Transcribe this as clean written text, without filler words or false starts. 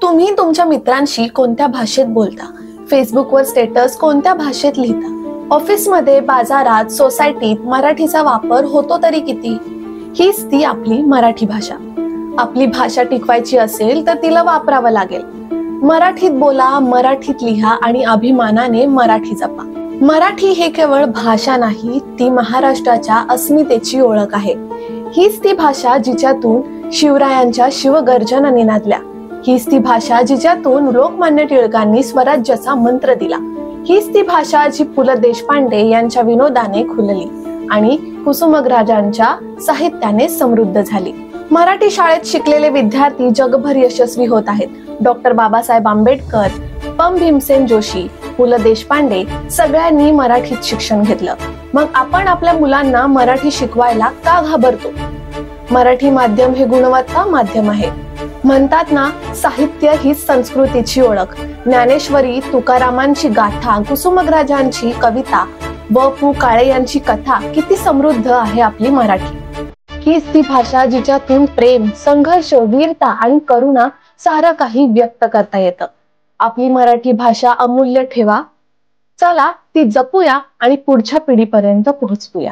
तुम्ही तुमच्या मित्रांशी कोणत्या भाषेत बोलता? फेसबुकवर स्टेटस कोणत्या भाषेत लिहिता? ऑफिसमध्ये, बाजारात, सोसायटीत मराठीचा वापर होतो तरी किती? हीच ती आपली मराठी भाषा. आपली भाषा टिकवायची असेल तर तिला वापरावं लागेल. मराठीत बोला, मराठीत लिहा आणि अभिमानाने मराठी जपा. मराठी हे केवळ भाषा नाही, ती महाराष्ट्राच्या अस्मितेची ओळख आहे. हीच ती भाषा जिच्यातून शिवरायांच्या शिवगर्जना निनादल्या. हीच ती भाषा जिच्यातून लोकमान्य टिळकांनी स्वराज्याचा मंत्र दिला. हीच ती भाषा जी पु ल देशपांडे यांच्या विनोदाने खुलली आणि कुसुमाग्रजांच्या साहित्याने समृद्ध झाली. मराठी शाळेत शिकलेले विद्यार्थी जगभर यशस्वी होत आहेत. डॉक्टर बाबासाहेब आंबेडकर, पं भीमसेन जोशी, पु ल देशपांडे सगळ्यांनी मराठीत शिक्षण घेतलं. मग आपण आपल्या मुलांना मराठी शिकवायला का घाबरतो? मराठी माध्यम हे गुणवत्ता माध्यम आहे. म्हणतात ना, साहित्य ही संस्कृतीची ओळख. ज्ञानेश्वरी, तुकारामांची गाथा, कुसुमाग्रजांची कविता व पु काळे यांची कथा किती समृद्ध आहे आपली मराठी. हीच ती भाषा जिच्यातून प्रेम, संघर्ष, वीरता आणि करुणा सारं काही व्यक्त करता येतं. आपली मराठी भाषा अमूल्य ठेवा. चला ती जपूया आणि पुढच्या पिढीपर्यंत पोहोचवूया.